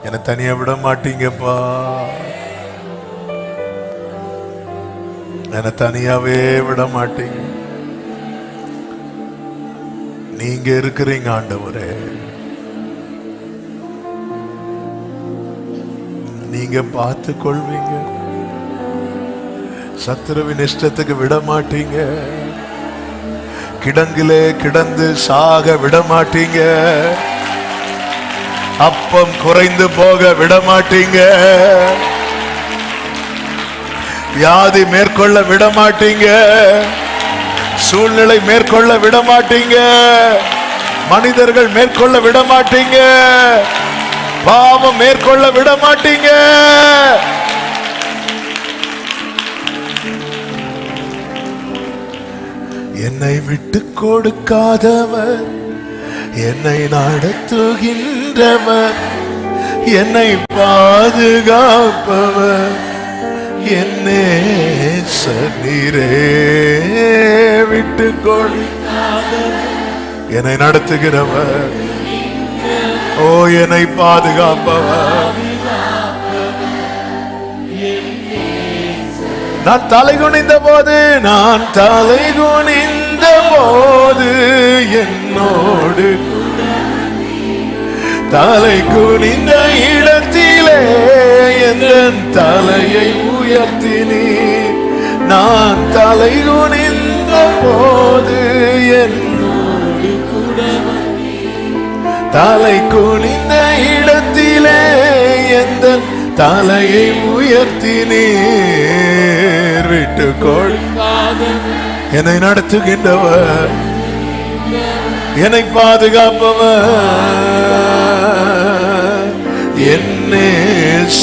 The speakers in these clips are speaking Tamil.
என்னை தனியா விட மாட்டீங்கப்பா, என்னை தனியாவே விட மாட்டீங்க. நீங்க இருக்கிறீங்க ஆண்டவரே, நீங்க பார்த்து கொள்வீங்க. சத்துருவின் இஷ்டத்துக்கு விட மாட்டீங்க. கிடங்கிலே கிடந்து சாக விட மாட்டீங்க. அப்பம் குறைந்து போக விட மாட்டீங்க. வியாதி மேற்கொள்ள விட மாட்டீங்க. சூழ்நிலை மேற்கொள்ள விட மாட்டீங்க. மனிதர்கள் மேற்கொள்ள விட மாட்டீங்க. பாவம் மேற்கொள்ள விட மாட்டீங்க. என்னை விட்டு கொடுக்காதவர், என்னை நடத்துகின்றவர், என்னை பாதுகாப்பவர், என்னே சரீரே. விட்டு கொடுக்காதவர், என்னை நடத்துகிறவர், ஓ என்னை பாதுகாப்பவர். நான் தலை குனிந்த போது, நான் தலை குனிந்த போது என்னோடு தலை குனிந்த இடத்திலே என் தலையை உயர்த்தினீ. நான் தலை குனிந்த போது என்னோடு தலை குனிந்த இடத்திலே எந்த தலையை உயர்த்தினீர். விட்டு கொடுக்காத என்னை நடத்துகின்றவர், என்னை பாதுகாப்பவர், என்னே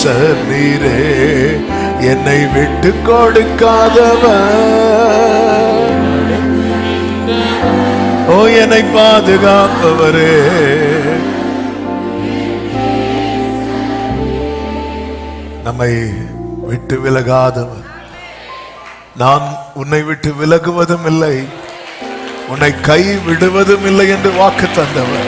சரீரே. என்னை விட்டு கொடுக்காதவர், ஓ என்னை பாதுகாப்பவரே. நம்மை விட்டு விலகாதவர். நான் உன்னை விட்டு விலகுவதும் இல்லை, உன்னை கை விடுவதும் இல்லை என்று வாக்கு தந்தவர்.